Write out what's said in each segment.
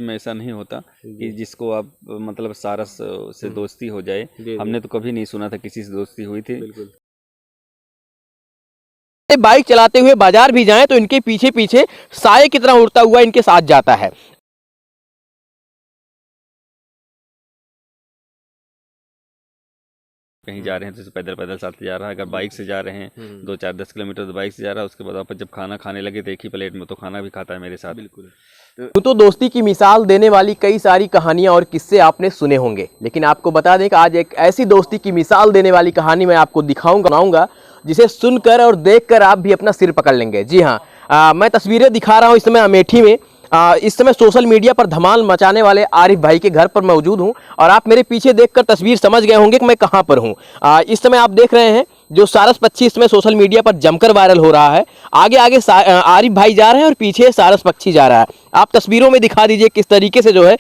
में ऐसा नहीं होता कि जिसको आप मतलब सारस से दोस्ती हो जाए। हमने तो कभी नहीं सुना था किसी से दोस्ती हुई थी। बाइक चलाते हुए बाजार भी जाएं तो इनके पीछे पीछे साये की तरह उड़ता हुआ इनके साथ जाता है। कहीं जा रहे हैं तो पैदल पैदल साथ जा रहा है, अगर बाइक से जा रहे हैं 2-4-10 किलोमीटर तो बाइक से जा रहा है। उसके बाद वापस जब खाना खाने लगे तो एक ही प्लेट में तो खाना भी खाता है मेरे साथ। बिल्कुल। तो दोस्ती की मिसाल देने वाली कई सारी कहानियां और किस्से आपने सुने होंगे, लेकिन आपको बता दें कि आज एक ऐसी दोस्ती की मिसाल देने वाली कहानी मैं आपको दिखाऊंगा जिसे सुनकर और देखकर आप भी अपना सिर पकड़ लेंगे। जी हाँ, मैं तस्वीरें दिखा रहा हूँ इस समय अमेठी में। इस समय सोशल मीडिया पर धमाल मचाने वाले आरिफ भाई के घर पर मौजूद हूं और आप मेरे पीछे देखकर तस्वीर समझ गए होंगे कि मैं कहां पर हूं। इस समय आप देख रहे हैं जो सारस पक्षी इसमें सोशल मीडिया पर जमकर वायरल हो रहा है। आगे आगे आरिफ भाई जा रहे हैं और पीछे सारस पक्षी जा रहा है। आप तस्वीरों में दिखा दीजिए किस तरीके से जो है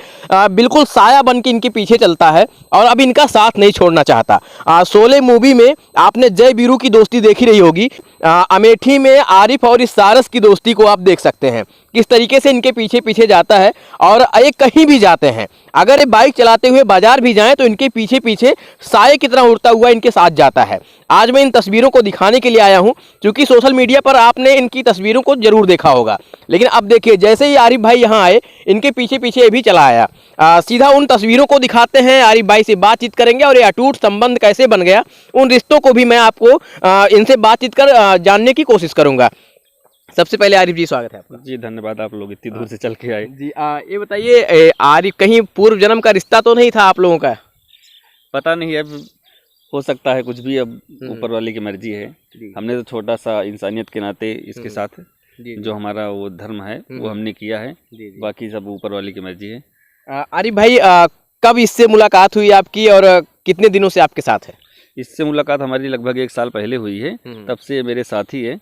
बिल्कुल साया बन के इनके पीछे चलता है और अब इनका साथ नहीं छोड़ना चाहता। शोले मूवी में आपने जय बीरू की दोस्ती देखी रही होगी। अमेठी में आरिफ और इस सारस की दोस्ती को आप देख सकते हैं किस तरीके से इनके पीछे पीछे जाता है। और ये कहीं भी जाते हैं, अगर ये बाइक चलाते हुए बाजार भी जाएं तो इनके पीछे पीछे साये की तरह उड़ता हुआ इनके साथ जाता है। आज मैं इन तस्वीरों को दिखाने के लिए आया हूं क्योंकि सोशल मीडिया पर आपने इनकी तस्वीरों को जरूर देखा होगा, लेकिन अब देखिए जैसे ही आरिफ भाई यहां आए इनके पीछे पीछे ये भी चला आया। सीधा उन तस्वीरों को दिखाते हैं, आरिफ भाई से बातचीत करेंगे और ये अटूट संबंध कैसे बन गया उन रिश्तों को भी मैं आपको इनसे बातचीत कर जानने की कोशिश करूंगा। सबसे पहले आरिफ जी स्वागत है आपका। जी धन्यवाद, आप लोग इतनी दूर से चल के आए। जी ये बताइए आरिफ कहीं पूर्व जन्म का रिश्ता तो नहीं था आप लोगों का? पता नहीं, अब हो सकता है कुछ भी, अब ऊपर वाले की मर्जी है। हमने तो छोटा सा इंसानियत के नाते इसके साथ जो हमारा वो धर्म है वो हमने किया है, बाकी सब ऊपर वाले की मर्जी है। आरिफ भाई कब इससे मुलाकात हुई आपकी और कितने दिनों से आपके साथ है? इससे मुलाकात हमारी लगभग 1 साल पहले हुई है, तब से ये मेरे साथी है।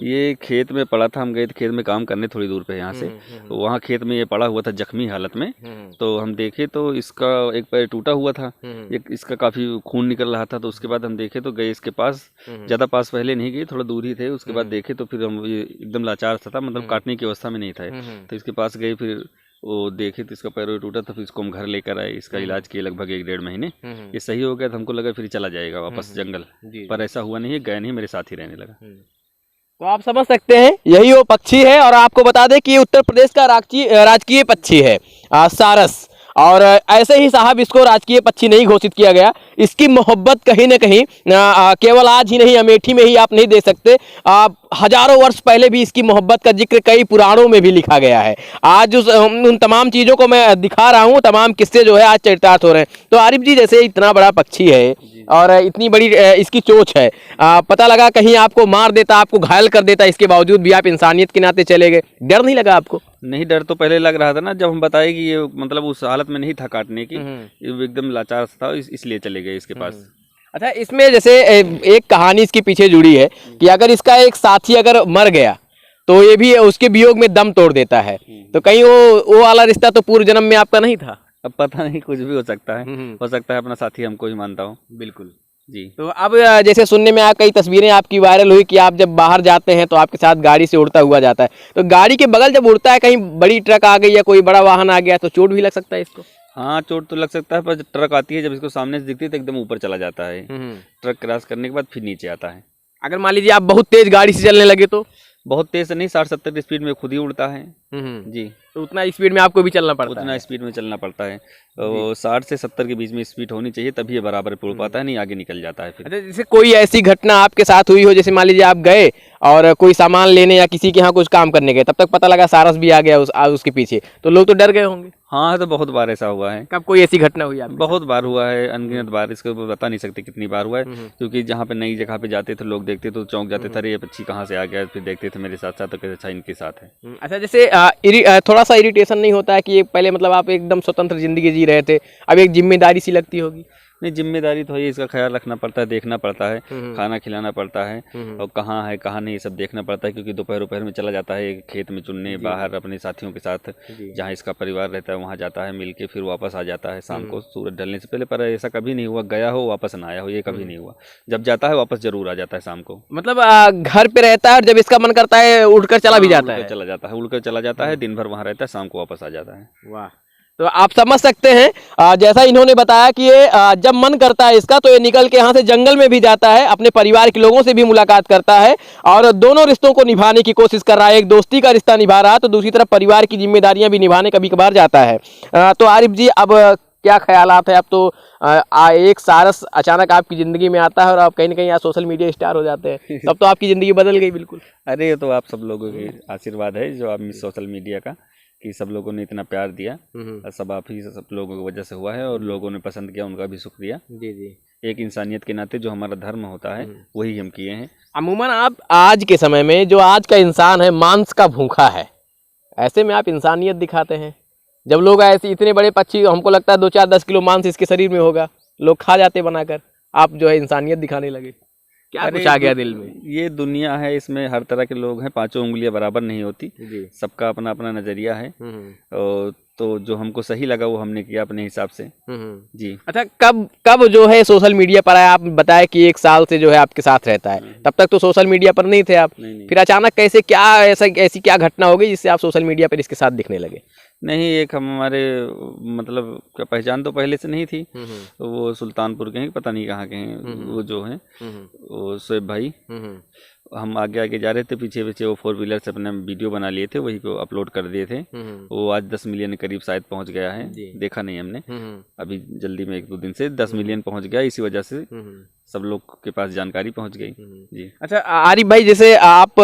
ये खेत में पड़ा था, हम गए थे खेत में काम करने थोड़ी दूर पे यहाँ से, तो वहाँ खेत में ये पड़ा हुआ था जख्मी हालत में। तो हम देखे तो इसका एक पैर टूटा हुआ था, इसका काफ़ी खून निकल रहा था। तो उसके बाद हम देखे तो गए इसके पास, ज़्यादा पास पहले नहीं गए, थोड़ा दूर ही थे। उसके बाद देखे तो फिर हम ये एकदम लाचार सा था, मतलब काटने की अवस्था में नहीं था। तो इसके पास गए, फिर वो देखे तो इसका पैर टूटा था। फिर इसको हम घर लेकर आए, इसका इलाज किए लगभग 1-1.5 महीने। ये सही हो गया तो हमको लगा फिर चला जाएगा वापस जंगल, पर ऐसा हुआ नहीं है, गया नहीं, मेरे साथ ही रहने लगा। तो आप समझ सकते हैं यही वो पक्षी है। और आपको बता दें कि उत्तर प्रदेश का राजकीय पक्षी है सारस। और ऐसे ही साहब इसको राजकीय पक्षी नहीं घोषित किया गया। इसकी मोहब्बत कहीं ना कहीं केवल आज ही नहीं, अमेठी में ही आप नहीं देख सकते, हजारों वर्ष पहले भी इसकी मोहब्बत का जिक्र कई पुराणों में भी लिखा गया है। आज उन तमाम चीज़ों को मैं दिखा रहा हूँ, तमाम किस्से जो है आज चरितार्थ हो रहे हैं। तो आरिफ जी जैसे इतना बड़ा पक्षी है और इतनी बड़ी इसकी चोंच है, पता लगा कहीं आपको मार देता, आपको घायल कर देता, इसके बावजूद भी आप इंसानियत के नाते चले गए, डर नहीं लगा आपको? नहीं, डर तो पहले लग रहा था ना, जब हम बताए कि ये मतलब उस हालत में नहीं था काटने की, ये एकदम लाचार था, इसलिए चले गए इसके पास। अच्छा, इसमें जैसे एक कहानी इसके पीछे जुड़ी है कि अगर इसका एक साथी अगर मर गया तो ये भी उसके वियोग में दम तोड़ देता है। तो कहीं वो वाला रिश्ता तो पूर्व जन्म में आपका नहीं था? अब पता नहीं, कुछ भी हो सकता है, हो सकता है अपना साथी हमको ही मानता हूँ। बिल्कुल जी। तो अब जैसे सुनने में कई तस्वीरें आपकी वायरल हुई कि आप जब बाहर जाते हैं तो आपके साथ गाड़ी से उड़ता हुआ जाता है। तो गाड़ी के बगल जब उड़ता है, कहीं बड़ी ट्रक आ गई या कोई बड़ा वाहन आ गया तो चोट भी लग सकता है इसको? हाँ, चोट तो लग सकता है, पर जब ट्रक आती है, जब इसको सामने से दिखती है तो एकदम ऊपर चला जाता है। ट्रक क्रॉस करने के बाद फिर नीचे आता है। अगर मान लीजिए आप बहुत तेज गाड़ी से चलने लगे तो? बहुत तेज से नहीं, 60-70 की स्पीड में खुद ही उड़ता है। जी। तो उतना स्पीड में आपको भी चलना पड़ता है? उतना स्पीड में चलना पड़ता है। तो 60 से 70 के बीच में स्पीड होनी चाहिए, तभी ये बराबर उड़ पाता है, नहीं आगे निकल जाता है फिर। अच्छा, जैसे कोई ऐसी घटना आपके साथ हुई हो, जैसे मान लीजिए आप गए और कोई सामान लेने या किसी के यहाँ कुछ काम करने गए, तब तक पता लगा सारस भी आ गया उसके पीछे, तो लोग तो डर गए होंगे? हाँ, तो बहुत बार ऐसा हुआ है। कब कोई ऐसी घटना हुई आपके? बहुत बार हुआ है, अनगिनत बार, इसको बता नहीं सकते कितनी बार हुआ है। क्योंकि जहाँ पे नई जगह पे जाते थे लोग, देखते तो चौंक जाते थे, अरे ये पक्षी कहाँ से आ गया, फिर देखते थे मेरे साथ साथ, तो कैसे अच्छा इनके साथ है। अच्छा, जैसे थोड़ा सा इरिटेशन नहीं होता है कि पहले मतलब आप एकदम स्वतंत्र जिंदगी जी रहे थे, अब एक जिम्मेदारी सी लगती होगी? नहीं, जिम्मेदारी तो है, इसका ख्याल रखना पड़ता है, देखना पड़ता है, खाना खिलाना पड़ता है, और कहाँ है कहाँ नहीं, ये सब देखना पड़ता है, क्योंकि दोपहर में चला जाता है खेत में चुनने, बाहर अपने साथियों के साथ जहाँ इसका परिवार रहता है वहाँ जाता है, मिल के फिर वापस आ जाता है शाम को सूरज ढलने से पहले। पर ऐसा कभी नहीं हुआ गया हो वापस ना आया हो, ये कभी नहीं हुआ। जब जाता है वापस जरूर आ जाता है शाम को। मतलब घर पे रहता है और जब इसका मन करता है उठकर चला भी जाता है। चला जाता है, उड़कर चला जाता है, दिन भर वहाँ रहता है, शाम को वापस आ जाता है। वाह, तो आप समझ सकते हैं जैसा इन्होंने बताया कि ये जब मन करता है इसका तो ये निकल के यहाँ से जंगल में भी जाता है, अपने परिवार के लोगों से भी मुलाकात करता है और दोनों रिश्तों को निभाने की कोशिश कर रहा है। एक दोस्ती का रिश्ता निभा रहा है तो दूसरी तरफ परिवार की जिम्मेदारियां भी निभाने कभी कभार जाता है। तो आरिफ जी, अब क्या ख्यालात है? अब तो एक सारस अचानक आपकी ज़िंदगी में आता है और आप कहीं ना कहीं यहाँ सोशल मीडिया स्टार हो जाते हैं, तब तो आपकी ज़िंदगी बदल गई बिल्कुल। अरे ये तो आप सब लोगों के आशीर्वाद है जो आप सोशल मीडिया का, कि सब लोगों ने इतना प्यार दिया, सब आप ही सब लोगों की वजह से हुआ है, और लोगों ने पसंद किया, उनका भी शुक्रिया। जी जी, एक इंसानियत के नाते जो हमारा धर्म होता है वही हम किए हैं। अमूमन आप आज के समय में जो आज का इंसान है मांस का भूखा है, ऐसे में आप इंसानियत दिखाते हैं। जब लोग ऐसे इतने बड़े पक्षी, हमको लगता है 2-4-10 किलो मांस इसके शरीर में होगा, लोग खा जाते बनाकर, आप जो है इंसानियत दिखाने लगे, क्या कुछ आ गया दिल में? ये दुनिया है, इसमें हर तरह के लोग हैं, पांचों उंगलियां बराबर नहीं होती, सबका अपना अपना नजरिया है, और तो जो हमको सही लगा वो हमने किया अपने हिसाब से। जी। अच्छा, कब जो है सोशल मीडिया पर आया? आप बताया कि 1 साल से जो है आपके साथ रहता है, तब तक तो सोशल मीडिया पर नहीं थे आप। नहीं। फिर अचानक कैसे, क्या ऐसी क्या घटना हो गई जिससे आप सोशल मीडिया पर इसके साथ दिखने लगे? नहीं, एक हमारे मतलब पहचान तो पहले से नहीं थी, तो वो सुल्तानपुर के हैं, पता नहीं कहाँ के हैं, वो जो हैं वो शोएब भाई। हम आगे आगे जा रहे थे, पीछे पीछे वो 4 व्हीलर से अपने वीडियो बना लिए थे, वही को अपलोड कर दिए थे। वो आज 10 मिलियन के करीब शायद पहुंच गया है, देखा नहीं हमने, अभी जल्दी में 1-2 दिन से 10 मिलियन पहुंच गया। इसी वजह से सब लोग के पास जानकारी पहुंच गई। जी। अच्छा आरिफ भाई, जैसे आप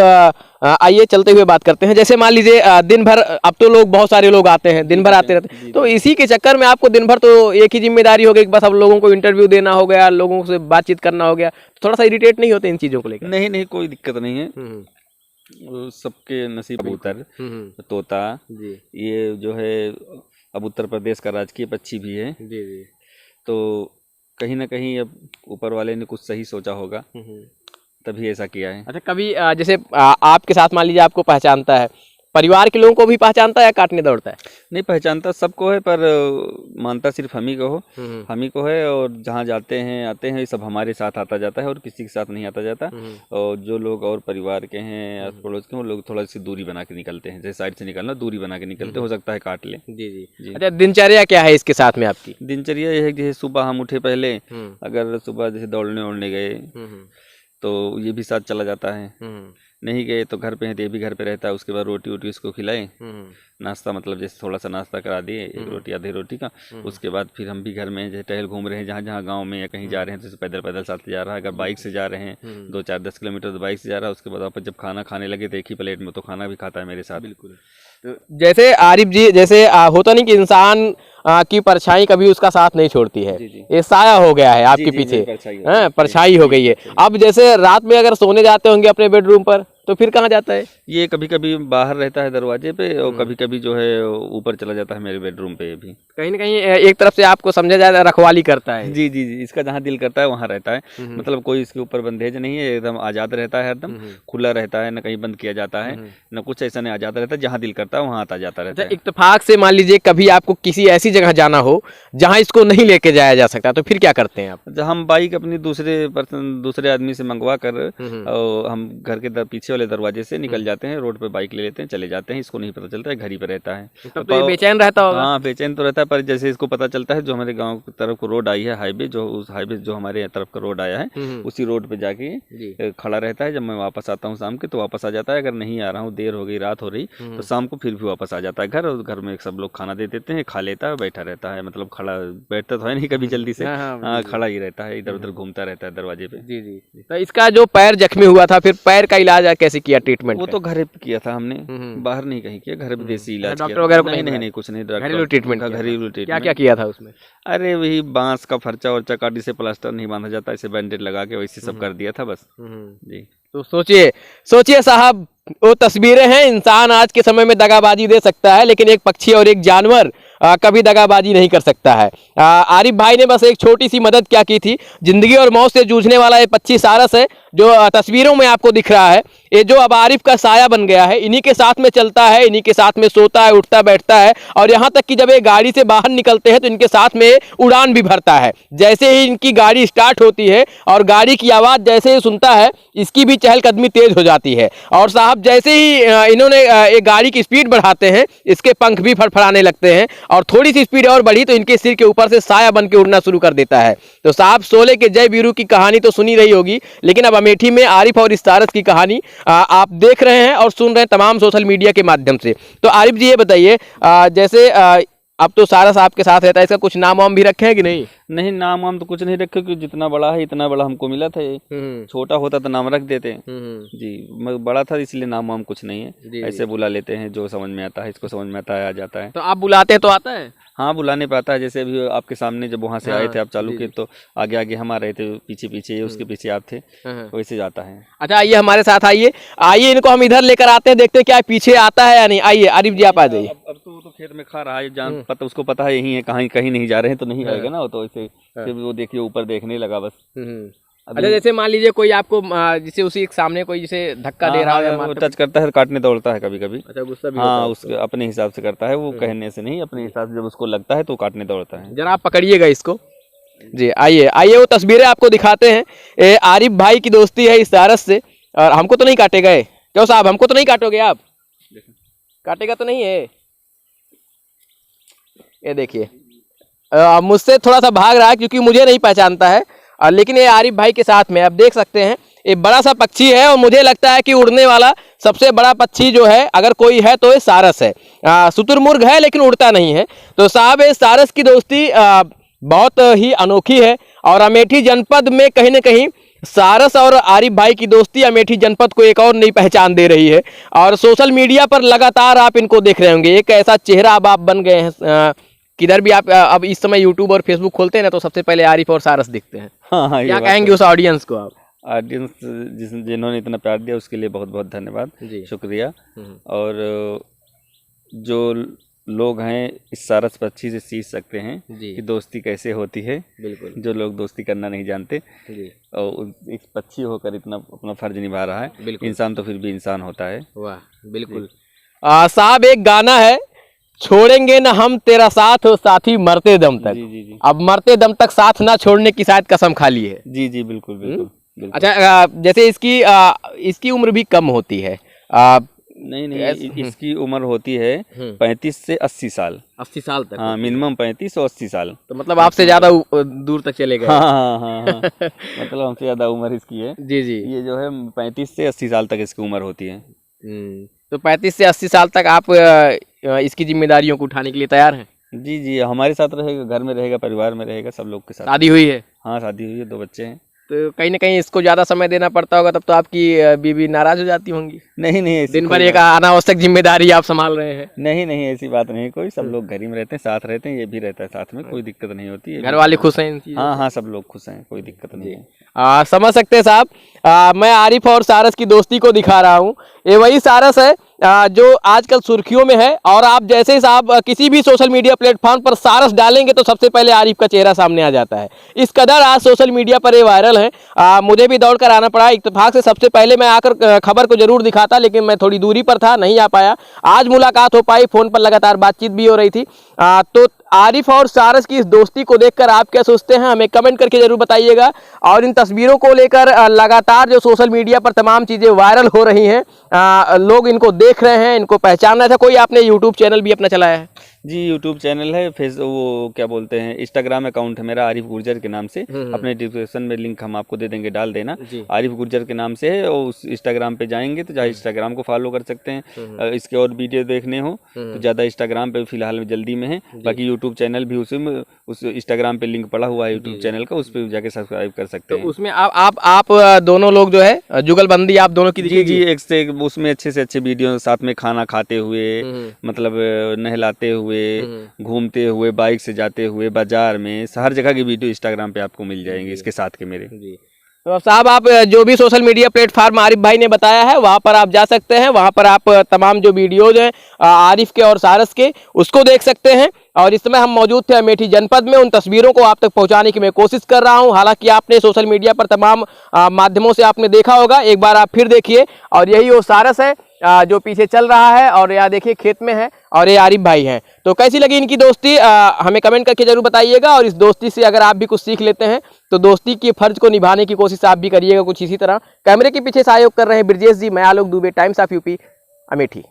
आइए चलते हुए बात करते हैं। जैसे मान लीजिए दिन भर, अब तो लोग बहुत सारे लोग आते हैं, दिन भर आते रहते हैं, तो इसी के चक्कर में आपको दिन भर तो एक ही जिम्मेदारी हो गई कि बस अब लोगों को इंटरव्यू देना हो गया, लोगों से बातचीत करना हो गया, तो थोड़ा सा इरिटेट नहीं होते इन चीज़ों को लेकर? नहीं, कोई दिक्कत नहीं है, सबके नसीब। कबूतर, तोता, ये जो है अब उत्तर प्रदेश का राजकीय पक्षी भी है। तो कहीं ना कहीं अब ऊपर वाले ने कुछ सही सोचा होगा, तभी ऐसा किया है। अच्छा, कभी जैसे आपके साथ मान लीजिए आपको पहचानता है, परिवार के लोगों को भी पहचानता है या काटने दौड़ता है? नहीं, पहचानता सबको है, पर मानता सिर्फ हम ही को हो, हम ही को है, और जहाँ जाते हैं आते हैं सब हमारे साथ आता जाता है, और किसी के साथ नहीं आता जाता। और जो लोग और परिवार के हैं या पड़ोस के, वो लोग थोड़ा सी दूरी बना के निकलते हैं, जैसे साइड से निकलना, दूरी बना के निकलते, हो सकता है काट ले। जी। अच्छा, दिनचर्या क्या है इसके साथ में आपकी? दिनचर्या ये है कि जैसे सुबह हम उठे, पहले अगर सुबह जैसे दौड़ने उड़ने गए तो ये भी साथ चला जाता है, नहीं गए तो घर पे है तो ये भी घर पे रहता है। उसके बाद रोटी वोटी उसको खिलाए, नाश्ता, मतलब जैसे थोड़ा सा नाश्ता करा दिए, 1 रोटी आधी रोटी का। उसके बाद फिर हम भी घर में जैसे टहल घूम रहे हैं, जहाँ जहाँ गांव में या कहीं जा रहे हैं तो पैदल साथ जा रहा है। अगर बाइक से जा रहे हैं 2-4-10 किलोमीटर तो बाइक से जा रहा है। उसके बाद वापस जब खाना खाने लगे तो एक ही प्लेट में तो खाना भी खाता है मेरे साथ। बिल्कुल। तो जैसे आरिफ जी, जैसे होता नहीं कि इंसान की परछाई कभी उसका साथ नहीं छोड़ती है, ये साया हो गया है आपके पीछे, परछाई हो गई है। अब जैसे रात में अगर सोने जाते होंगे अपने बेडरूम पर, तो फिर कहाँ जाता है? ये कभी कभी बाहर रहता है दरवाजे पे, और कभी कभी जो है ऊपर चला जाता है मेरे बेडरूम पे भी। कहीं ना कहीं एक तरफ से आपको समझा जाए रखवाली करता है। जी, इसका जहाँ दिल करता है वहाँ रहता है, मतलब कोई इसके ऊपर बंदेज नहीं है, एकदम आज़ाद रहता है, एकदम खुला रहता है, न कहीं बंद किया जाता है, न कुछ ऐसा नहीं, आज़ाद रहता है, जहाँ दिल करता है वहाँ आता जाता रहता है। इत्तेफाक से मान लीजिए कभी आपको किसी ऐसी जगह जाना हो जहाँ इसको नहीं लेके जाया जा सकता, तो फिर क्या करते हैं आप? हम बाइक अपनी दूसरे आदमी से मंगवा कर, और हम घर के पीछे वाले दरवाजे से निकल जाते हैं, रोड पे बाइक ले लेते हैं, चले जाते हैं। इसको नहीं पता चलता है, घर ही पे रहता है। तो ये बेचैन रहता होगा? हाँ, बेचैन तो रहता है, पर जैसे इसको पता चलता है जो हमारे गांव की तरफ को रोड आई है, हाईवे, जो उस हाईवे जो हमारे तरफ का रोड आया है, उसी रोड पे जाके खड़ा रहता है। जब मैं वापस आता हूँ शाम के तो वापस आ जाता है। अगर नहीं आ रहा हूँ, देर हो गई, रात हो रही, तो शाम को फिर भी वापस आ जाता है घर, और घर में सब लोग खाना दे देते हैं, खा लेता है, बैठा रहता है, मतलब खड़ा बैठता तो है नहीं कभी जल्दी से, हाँ, खड़ा ही रहता है, इधर उधर घूमता रहता है दरवाजे पे। जी। तो इसका जो पैर जख्मी हुआ था, फिर पैर का इलाज कैसे किया, ट्रीटमेंट? वो तो घर पे किया था हमने, बाहर नहीं कहीं किया, घर पे देसी इलाज। डॉक्टर वगैरह को नहीं, कुछ नहीं, घरेलू ट्रीटमेंट का। घरेलू ट्रीटमेंट क्या किया था उसमें? अरे वही बांस का फर्चा वर्चा काट, जिसे प्लास्टर नहीं बांधा जाता, इसे बैंडेड लगा के वैसे सब कर दिया था बस। जी। तो सोचिए साहब, वो तस्वीरें हैं। इंसान आज के समय में दगाबाजी दे सकता है, लेकिन एक पक्षी और एक जानवर कभी दगाबाजी नहीं कर सकता है। आरिफ भाई ने बस एक छोटी सी मदद क्या की थी, जिंदगी और मौत से जूझने वाला ये पक्षी सारस है जो तस्वीरों में आपको दिख रहा है, ये जो अब आरिफ का साया बन गया है, इन्हीं के साथ में चलता है, इन्हीं के साथ में सोता है, उठता बैठता है, और यहाँ तक कि जब ये गाड़ी से बाहर निकलते हैं तो इनके साथ में उड़ान भी भरता है। जैसे ही इनकी गाड़ी स्टार्ट होती है और गाड़ी की आवाज़ जैसे ही सुनता है, इसकी भी चहलकदमी तेज हो जाती है। और साहब जैसे ही इन्होंने एक गाड़ी की स्पीड बढ़ाते हैं, इसके पंख भी फड़फड़ाने लगते हैं, और थोड़ी सी स्पीड और बढ़ी तो इनके सिर के ऊपर से साया बन के उड़ना शुरू कर देता है। तो साहब शोले के जय वीरू की कहानी तो सुनी रही होगी, लेकिन अब अमेठी में आरिफ और इस सारस की कहानी आप देख रहे हैं और सुन रहे हैं तमाम सोशल मीडिया के माध्यम से। तो आरिफ जी ये बताइए, जैसे अब तो सारस आपके साथ रहता है, इसका कुछ नाम वाम भी रखे हैं कि नहीं? नहीं, नाम वाम तो कुछ नहीं रखे, क्योंकि जितना बड़ा है इतना बड़ा हमको मिला था ये। छोटा होता तो नाम रख देते हैं जी। मैं बड़ा था इसलिए नाम वाम कुछ नहीं है, ऐसे बुला लेते हैं, जो समझ में आता है, इसको समझ में आता है आ जाता है। तो आप बुलाते हैं तो आता है? हाँ, बुलाने पे आता है। जैसे अभी आपके सामने जब वहाँ से आए थे आप चालू किए, तो आगे आगे हम आ रहे थे, पीछे पीछे उसके पीछे आप थे, वैसे जाता है। अच्छा आइए हमारे साथ, आइए आइए, इनको हम इधर लेकर आते हैं, देखते हैं क्या पीछे आता है या नहीं। आइए आरिफ जी आप आ जाइए। अब तो वो तो खेत में खा रहा है, जान पता उसको पता है यही है, कहीं कहीं नहीं जा रहे हैं तो नहीं आएगा ना, तो ऐसे फिर वो देखिए ऊपर देखने लगा बस। अच्छा जैसे मान लीजिए कोई आपको जैसे उसी के सामने कोई जैसे धक्का दे रहा है या टच करता है, काटने दौड़ता है कभी कभी। अच्छा गुस्सा भी हाँ, उसके अपने हिसाब से करता है वो, कहने से नहीं, अपने हिसाब से जब उसको लगता है तो काटने दौड़ता है। जरा आप पकड़िएगा इसको जी। आइए आइए, वो तस्वीरें आपको दिखाते हैं। आरिफ भाई की दोस्ती है इस सारस से, और हमको तो नहीं काटेगा ये? क्यों साहब, हमको तो नहीं काटोगे आप? काटेगा तो नहीं है? ये देखिए मुझसे थोड़ा सा भाग रहा है क्योंकि मुझे नहीं पहचानता है, लेकिन ये आरिफ भाई के साथ में आप देख सकते हैं ये बड़ा सा पक्षी है, और मुझे लगता है कि उड़ने वाला सबसे बड़ा पक्षी जो है अगर कोई है तो ये सारस है। शुतुरमुर्ग है लेकिन उड़ता नहीं है। तो साहब ये सारस की दोस्ती बहुत ही अनोखी है, और अमेठी जनपद में कहीं ना कहीं सारस और आरिफ भाई की दोस्ती अमेठी जनपद को एक और नई पहचान दे रही है। और सोशल मीडिया पर लगातार आप इनको देख रहे होंगे, एक ऐसा चेहरा अब आप बन गए हैं, किधर भी आप अब इस समय यूट्यूब और फेसबुक खोलते हैं ना तो सबसे पहले आरिफ और सारस दिखते हैं। हाँ, क्या कहेंगे उस ऑडियंस को आप? ऑडियंस जिन्होंने इतना प्यार दिया उसके लिए बहुत बहुत धन्यवाद, शुक्रिया। और जो लोग हैं इस सारस पक्षी से सीख सकते हैं कि दोस्ती कैसे होती है। बिल्कुल, जो लोग दोस्ती करना नहीं जानते और इस पक्षी होकर इतना अपना फर्ज निभा रहा है। इंसान तो फिर भी इंसान होता है। वाह, बिल्कुल। साहब एक गाना है, छोड़ेंगे ना हम तेरा साथ हो साथी मरते दम तक। जी। अब मरते दम तक साथ ना छोड़ने की शायद कसम खा ली है। जी, बिल्कुल बिल्कुल। अच्छा जैसे इसकी उम्र भी कम होती है? नहीं, इसकी उम्र होती है 35 से 80 साल। 80 साल तक? हाँ, मिनिमम 35 और 80 साल। तो मतलब आपसे ज्यादा दूर तक चले गए। हाँ। मतलब हमसे ज्यादा उम्र इसकी है। जी। ये जो है 35 से 80 साल तक इसकी उम्र होती है। तो 35 से 80 साल तक आप इसकी जिम्मेदारियों को उठाने के लिए तैयार हैं? जी, हमारे साथ रहेगा, घर में रहेगा, परिवार में रहेगा, सब लोग के साथ। शादी हुई है? हाँ, शादी हुई है, 2 बच्चे हैं। तो कहीं ना कहीं इसको ज़्यादा समय देना पड़ता होगा, तब तो आपकी बीवी नाराज़ हो जाती होंगी। नहीं, दिन भर एक अनावश्यक जिम्मेदारी आप संभाल रहे हैं। नहीं, ऐसी बात नहीं कोई, सब लोग घर ही में रहते हैं, साथ रहते हैं, ये भी रहता है साथ में, कोई दिक्कत नहीं होती है। घर वाले खुश हैं? हाँ, सब लोग खुश हैं, कोई दिक्कत नहीं है। समझ सकते हैं साहब। मैं आरिफ और सारस की दोस्ती को दिखा रहा हूँ। ये वही सारस है जो आजकल सुर्खियों में है, और आप जैसे ही साहब किसी भी सोशल मीडिया प्लेटफॉर्म पर सारस डालेंगे तो सबसे पहले आरिफ का चेहरा सामने आ जाता है। इस कदर आज सोशल मीडिया पर ये वायरल है। मुझे भी दौड़ कर आना पड़ा, इत्तेफाक से सबसे पहले मैं आकर खबर को जरूर दिखाता, लेकिन मैं थोड़ी दूरी पर था, नहीं आ पाया। आज मुलाकात हो पाई, फ़ोन पर लगातार बातचीत भी हो रही थी। तो आरिफ और सारस की इस दोस्ती को देखकर आप क्या सोचते हैं, हमें कमेंट करके जरूर बताइएगा। और इन तस्वीरों को लेकर लगातार जो सोशल मीडिया पर तमाम चीज़ें वायरल हो रही हैं, लोग इनको देख रहे हैं, इनको पहचान रहे थे। कोई आपने यूट्यूब चैनल भी अपना चलाया है? जी, यूट्यूब चैनल है, वो क्या बोलते हैं, इंस्टाग्राम अकाउंट है मेरा आरिफ गुर्जर के नाम से। अपने डिस्क्रिप्शन में लिंक हम आपको दे देंगे, डाल देना। आरिफ गुर्जर के नाम से है, और उस इंस्टाग्राम पे जाएंगे तो जहाँ इंस्टाग्राम को फॉलो कर सकते हैं। इसके और वीडियो देखने हो तो ज़्यादा इंस्टाग्राम पे फिलहाल जल्दी में है, बाकी यूट्यूब चैनल भी उसी में, उस इंस्टाग्राम पे लिंक पड़ा हुआ है यूट्यूब चैनल का, उस पर जाके सब्सक्राइब कर सकते हैं। उसमें आप दोनों लोग जो है जुगलबंदी आप दोनों की जी, एक से उसमें अच्छे से अच्छे वीडियो, साथ में खाना खाते हुए, मतलब नहलाते हुए, घूमते हुए, बाइक से जाते हुए, बाजार में, हर जगह की वीडियो इंस्टाग्राम पे आपको मिल जाएंगे इसके साथ के मेरे। जी, तो साहब आप जो भी सोशल मीडिया प्लेटफार्म आरिफ भाई ने बताया है वहाँ पर आप जा सकते हैं, वहाँ पर आप तमाम जो वीडियोज हैं आरिफ के और सारस के उसको देख सकते हैं। और इस समय हम मौजूद थे अमेठी जनपद में, उन तस्वीरों को आप तक पहुंचाने की मैं कोशिश कर रहा हूं। हालांकि आपने सोशल मीडिया पर तमाम माध्यमों से आपने देखा होगा, एक बार आप फिर देखिए। और यही वो सारस है जो पीछे चल रहा है और यहाँ देखिए खेत में है, और ये आरिफ भाई हैं। तो कैसी लगी इनकी दोस्ती हमें कमेंट करके जरूर बताइएगा। और इस दोस्ती से अगर आप भी कुछ सीख लेते हैं तो दोस्ती के फर्ज को निभाने की कोशिश आप भी करिएगा कुछ इसी तरह। कैमरे के पीछे सहयोग कर रहे हैं ब्रजेश जी, मैं Alok Dubey, Times of UP, Amethi.